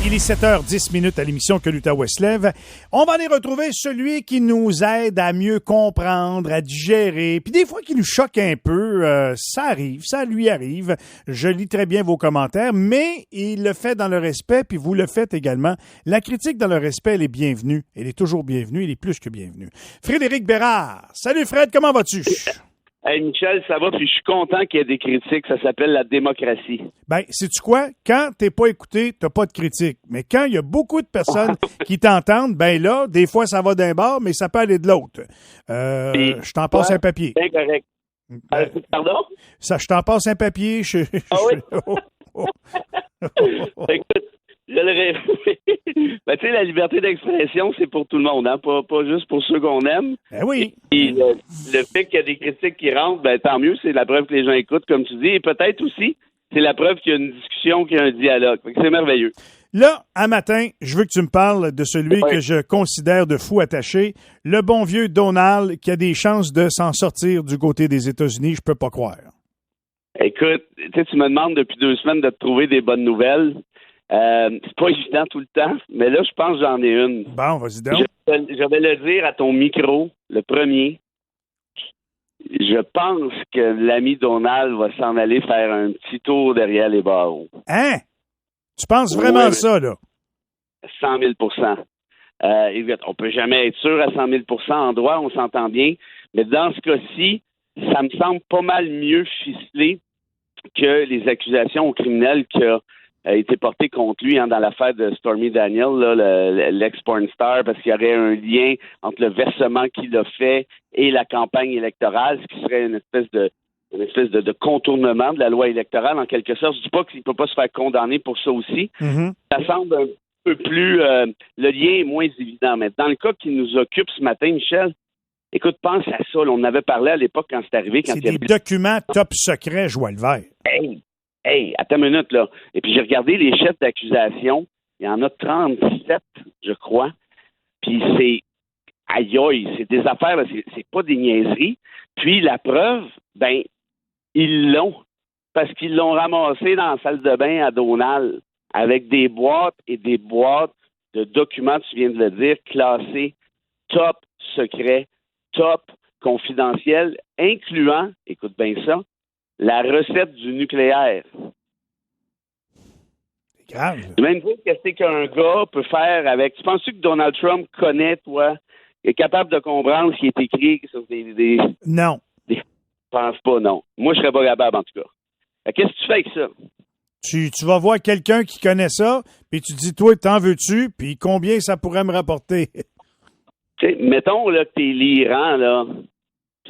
Il est 7h10 à l'émission Que l'Outaouais se lève. On va aller retrouver celui qui nous aide à mieux comprendre, à digérer, puis des fois qui nous choque un peu. Ça arrive, ça lui arrive. Je lis très bien vos commentaires, mais il le fait dans le respect, puis vous le faites également. La critique dans le respect, elle est bienvenue. Elle est toujours bienvenue, elle est plus que bienvenue. Frédéric Bérard. Salut Fred, comment vas-tu? Hey Michel, ça va, puis je suis content qu'il y ait des critiques. Ça s'appelle la démocratie. Ben, sais-tu quoi? Quand t'es pas écouté, t'as pas de critique. Mais quand il y a beaucoup de personnes qui t'entendent, ben là, des fois, ça va d'un bord, mais ça peut aller de l'autre. Je t'en passe un papier. Bien correct. Pardon? Je t'en passe un papier. Ah oui? Écoute, je le répète. Ben, tu sais, la liberté d'expression, c'est pour tout le monde, hein? Pas juste pour ceux qu'on aime. Ben oui. Et le fait qu'il y a des critiques qui rentrent, ben tant mieux, c'est la preuve que les gens écoutent, comme tu dis. Et peut-être aussi, c'est la preuve qu'il y a une discussion, qu'il y a un dialogue. C'est merveilleux. Là, à matin, je veux que tu me parles de celui que je considère de fou attaché, le bon vieux Donald qui a des chances de s'en sortir du côté des États-Unis, je peux pas croire. Écoute, tu me demandes depuis 2 semaines de te trouver des bonnes nouvelles. C'est pas évident tout le temps, mais là, je pense que j'en ai une. Bon, vas-y donc. Je vais le dire à ton micro, le premier. Je pense que l'ami Donald va s'en aller faire un petit tour derrière les barreaux. Hein? Tu penses vraiment ça, là? 100 000 on peut jamais être sûr à 100 000 en droit, on s'entend bien. Mais dans ce cas-ci, ça me semble pas mal mieux ficelé que les accusations aux criminels qui a été portées contre lui dans l'affaire de Stormy Daniels, là, l'ex-porn star, parce qu'il y aurait un lien entre le versement qu'il a fait et la campagne électorale, ce qui serait une espèce de contournement de la loi électorale, en quelque sorte. Je dis pas qu'il ne peut pas se faire condamner pour ça aussi. Mm-hmm. Ça semble un peu plus... le lien est moins évident. Mais dans le cas qui nous occupe ce matin, Michel, écoute, pense à ça. Là, on en avait parlé à l'époque quand c'est arrivé. C'est des documents top secrets, je vois le vert. Hey, attends une minute, là. Et puis j'ai regardé les chefs d'accusation. Il y en a 37, je crois. Puis c'est... Aïe, c'est des affaires, là, c'est pas des niaiseries. Puis la preuve, ben, ils l'ont. Parce qu'ils l'ont ramassé dans la salle de bain à Donald avec des boîtes et des boîtes de documents, tu viens de le dire, classés top secret, top confidentiel, incluant, écoute bien ça, la recette du nucléaire. C'est grave. Même chose, qu'est-ce qu'un gars peut faire avec... Tu penses-tu que Donald Trump connaît, toi, est capable de comprendre ce qui est écrit sur des... Non. Je pense pas, non. Moi, je serais pas capable, en tout cas. Qu'est-ce que tu fais avec ça? Tu vas voir quelqu'un qui connaît ça, puis tu dis, toi, t'en veux-tu, puis combien ça pourrait me rapporter? T'sais, mettons là, que t'es l'Iran, là,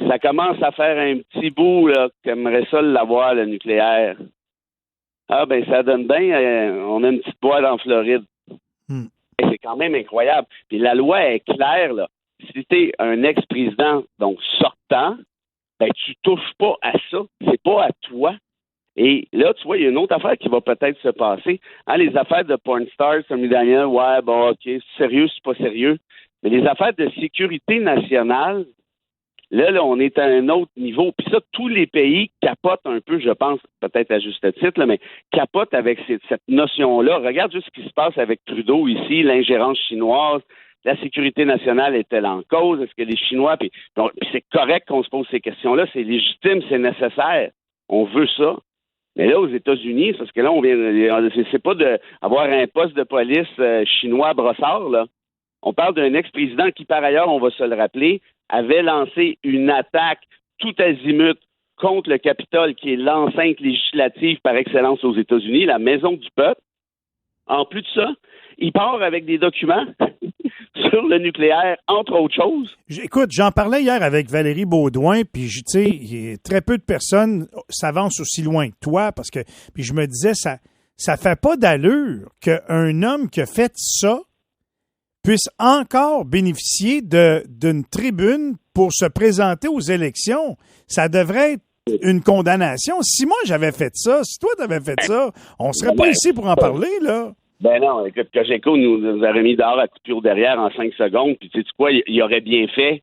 ça commence à faire un petit bout là, qu'aimerait ça l'avoir, le nucléaire. Ah, ben ça donne bien, on a une petite boîte en Floride. C'est quand même incroyable. Puis la loi est claire, là. Si t'es un ex-président, donc sortant, ben tu touches pas à ça. C'est pas à toi. Et là, tu vois, il y a une autre affaire qui va peut-être se passer. Les affaires de porn stars, Stormy Daniels, ouais, bon, OK, c'est sérieux, c'est pas sérieux. Mais les affaires de sécurité nationale, là, on est à un autre niveau. Puis ça, tous les pays capotent un peu, je pense, peut-être à juste titre, là, mais capotent avec cette notion-là. Regarde juste ce qui se passe avec Trudeau ici, l'ingérence chinoise. La sécurité nationale est-elle en cause? Est-ce que les Chinois... Puis c'est correct qu'on se pose ces questions-là. C'est légitime, c'est nécessaire. On veut ça. Mais là, aux États-Unis, parce que là, on vient... C'est pas d'avoir un poste de police chinois à Brossard, là. On parle d'un ex-président qui, par ailleurs, on va se le rappeler, avait lancé une attaque tout azimut contre le Capitole, qui est l'enceinte législative par excellence aux États-Unis, la maison du peuple. En plus de ça, il part avec des documents sur le nucléaire, entre autres choses. Écoute, j'en parlais hier avec Valérie Baudouin, puis tu sais, très peu de personnes s'avancent aussi loin que toi, parce que, puis je me disais, ça fait pas d'allure qu'un homme qui a fait ça puisse encore bénéficier d'une tribune pour se présenter aux élections. Ça devrait être une condamnation. Si moi j'avais fait ça, si toi t'avais fait ça, on serait pas ici pour en parler, là. Ben non, écoute, Cogeco nous aurait mis dehors à coup de pied au derrière en 5 secondes, puis tu sais quoi, il aurait bien fait.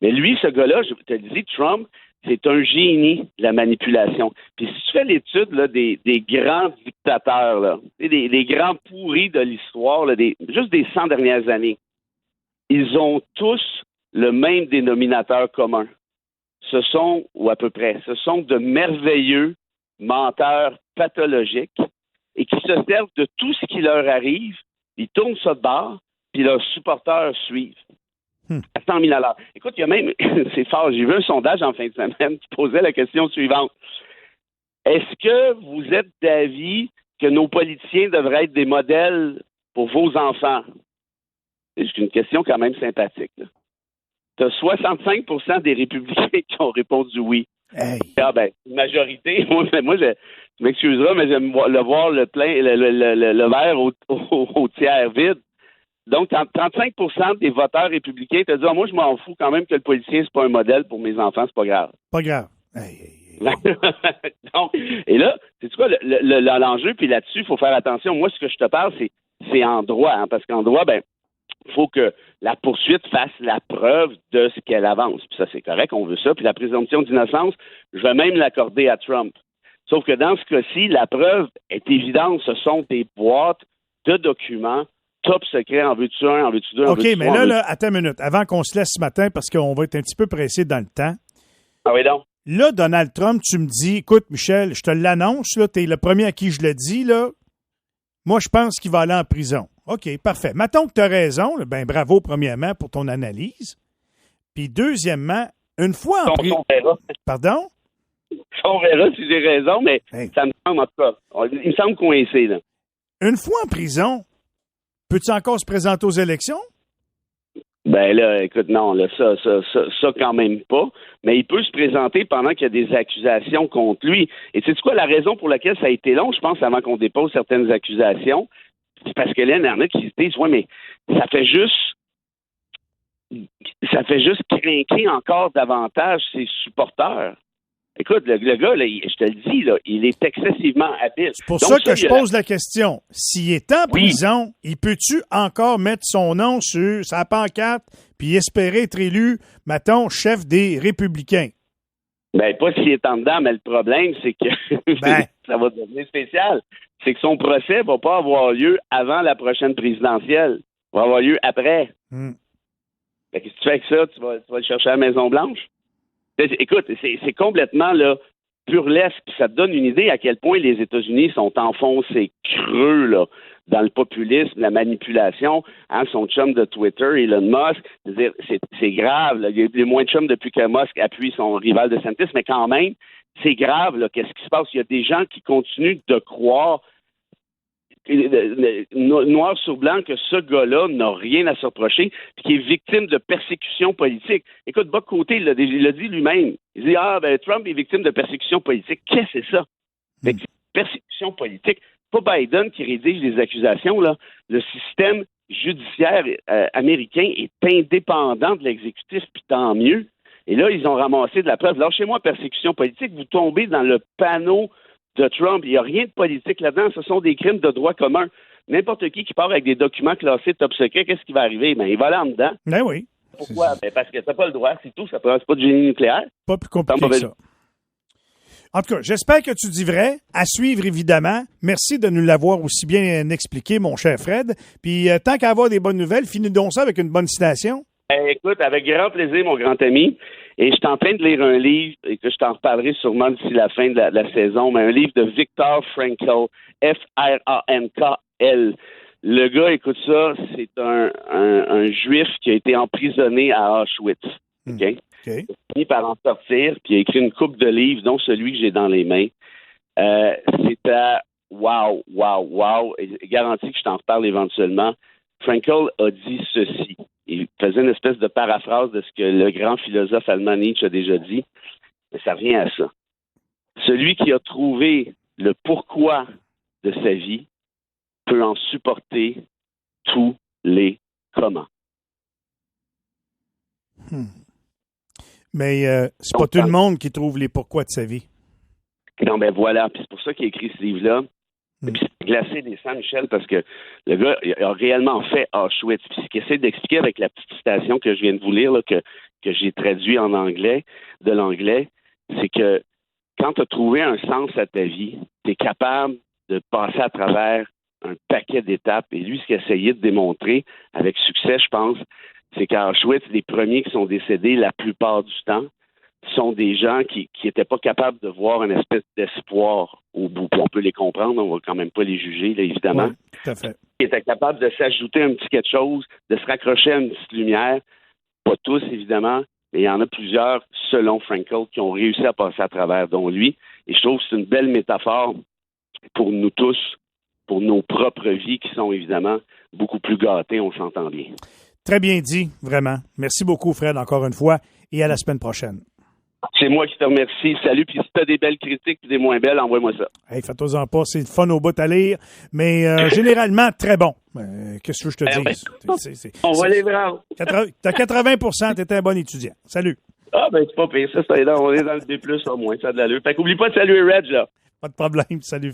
Mais lui, ce gars-là, je te le dis, Trump, c'est un génie de la manipulation. Puis si tu fais l'étude là, des grands dictateurs, là, des grands pourris de l'histoire, là, juste des 100 dernières années, ils ont tous le même dénominateur commun. Ce sont, ou à peu près, ce sont de merveilleux menteurs pathologiques et qui se servent de tout ce qui leur arrive, ils tournent ça de bord, puis leurs supporters suivent. À 100 000 à l'heure. Écoute, il y a même, c'est fort, j'ai vu un sondage en fin de semaine qui posait la question suivante. Est-ce que vous êtes d'avis que nos politiciens devraient être des modèles pour vos enfants? C'est une question quand même sympathique. Tu as 65 des républicains qui ont répondu oui. Hey. Ah ben, une majorité. Moi, tu m'excuseras, mais j'aime le voir le plein, le verre au tiers vide. Donc, 35 des voteurs républicains te disent moi, je m'en fous quand même que le politicien, c'est pas un modèle pour mes enfants, c'est pas grave. Pas grave. Hey. Donc, et là, c'est quoi l'enjeu, puis là-dessus, il faut faire attention. Moi, ce que je te parle, c'est en droit, hein, parce qu'en droit, ben, il faut que la poursuite fasse la preuve de ce qu'elle avance. Puis ça, c'est correct, on veut ça. Puis la présomption d'innocence, je vais même l'accorder à Trump. Sauf que dans ce cas-ci, la preuve est évidente. Ce sont des boîtes de documents top secret, en veux-tu un, en veux-tu deux, en veux-tu trois. OK, mais là, attends une minute. Avant qu'on se laisse ce matin, parce qu'on va être un petit peu pressé dans le temps. Ah oui, donc. Là, Donald Trump, tu me dis, écoute, Michel, je te l'annonce, là, t'es le premier à qui je le dis, là. Moi, je pense qu'il va aller en prison. OK, parfait. Mettons que tu as raison. Là, ben, bravo, premièrement, pour ton analyse. Puis, deuxièmement, une fois en prison. Pardon? On verra si j'ai raison, mais ça me semble, en tout cas, il me semble coincé, là. Une fois en prison, peux-tu encore se présenter aux élections? Ben là, écoute, non, là, ça quand même pas. Mais il peut se présenter pendant qu'il y a des accusations contre lui. Et tu sais quoi, la raison pour laquelle ça a été long, je pense, avant qu'on dépose certaines accusations, c'est parce que là, il y en a qui se disent, ouais, mais ça fait juste craquer encore davantage ses supporters. Écoute, le gars, là, je te le dis, là, il est excessivement habile. C'est pour ça que je pose la question. S'il est en prison, il peut-tu encore mettre son nom sur sa pancarte puis espérer être élu, mettons, chef des Républicains? Ben, pas s'il est en dedans, mais le problème, c'est que ça va devenir spécial. C'est que son procès va pas avoir lieu avant la prochaine présidentielle. Il va avoir lieu après. Fait que si tu fais que ça, tu vas le chercher à la Maison-Blanche. Écoute, c'est complètement là, burlesque. Ça te donne une idée à quel point les États-Unis sont enfoncés creux là, dans le populisme, la manipulation. Hein, son chum de Twitter, Elon Musk, c'est grave. Là. Il y a moins de chums depuis que Musk appuie son rival de DeSantis, mais quand même, c'est grave. Là, qu'est-ce qui se passe? Il y a des gens qui continuent de croire noir sur blanc que ce gars-là n'a rien à se reprocher et qui est victime de persécution politique. Écoute, Bob Côté, il l'a dit lui-même. Il dit Trump est victime de persécution politique. Qu'est-ce que c'est ça? Persécution politique. Pas Biden qui rédige les accusations, là. Le système judiciaire américain est indépendant de l'exécutif, puis tant mieux. Et là, ils ont ramassé de la preuve. Lâchez-moi persécution politique, vous tombez dans le panneau de Trump. Il n'y a rien de politique là-dedans. Ce sont des crimes de droit commun. N'importe qui part avec des documents classés top secret, qu'est-ce qui va arriver? Ben, il va aller en dedans. Ben oui. Pourquoi? Ben, parce que t'as pas le droit, c'est tout. Ça c'est pas du génie nucléaire. Pas plus compliqué que ça. En tout cas, j'espère que tu dis vrai. À suivre, évidemment. Merci de nous l'avoir aussi bien expliqué, mon cher Fred. Puis, tant qu'à avoir des bonnes nouvelles, finis donc ça avec une bonne citation. Écoute, avec grand plaisir, mon grand ami. Et je suis en train de lire un livre, et que je t'en reparlerai sûrement d'ici la fin de la saison, mais un livre de Viktor Frankl, Frankl. Le gars, écoute ça, c'est un juif qui a été emprisonné à Auschwitz. OK? Il a fini par en sortir, puis il a écrit une couple de livres, dont celui que j'ai dans les mains. C'était wow. Et garanti que je t'en reparle éventuellement. Frankl a dit ceci. Il faisait une espèce de paraphrase de ce que le grand philosophe allemand Nietzsche a déjà dit. Mais ça revient à ça. Celui qui a trouvé le pourquoi de sa vie peut en supporter tous les comment. Mais c'est pas tout le monde qui trouve les pourquoi de sa vie. Non, ben voilà. Puis c'est pour ça qu'il a écrit ce livre-là. Et puis c'est glacé des sangs, Michel, parce que le gars il a réellement fait Auschwitz. Puis ce qu'il essaie d'expliquer avec la petite citation que je viens de vous lire, là, que j'ai traduit en anglais, de l'anglais, c'est que quand tu as trouvé un sens à ta vie, tu es capable de passer à travers un paquet d'étapes. Et lui, ce qu'il a essayé de démontrer avec succès, je pense, c'est qu'à Auschwitz, les premiers qui sont décédés la plupart du temps sont des gens qui n'étaient pas capables de voir une espèce d'espoir au bout. Puis on peut les comprendre, on va quand même pas les juger, là, évidemment. Oui, tout à fait. Ils étaient capables de s'ajouter un petit quelque chose, de se raccrocher à une petite lumière. Pas tous, évidemment, mais il y en a plusieurs, selon Frankl, qui ont réussi à passer à travers, dont lui. Et je trouve que c'est une belle métaphore pour nous tous, pour nos propres vies qui sont évidemment beaucoup plus gâtées, on s'entend bien. Très bien dit, vraiment. Merci beaucoup, Fred, encore une fois, et à la semaine prochaine. C'est moi qui te remercie. Salut, puis si tu as des belles critiques et des moins belles, envoie-moi ça. Hey, fais-toi-en pas, c'est le fun au bout à lire, mais généralement très bon. Qu'est-ce que je te dis? On va les voir. T'as 80%, t'es un bon étudiant. Salut. Ah, ben, c'est pas pire. Ça, on est dans le B+, au moins. Ça a de l'allure. Fait qu'oublie pas de saluer Reg, là. Pas de problème. Salut.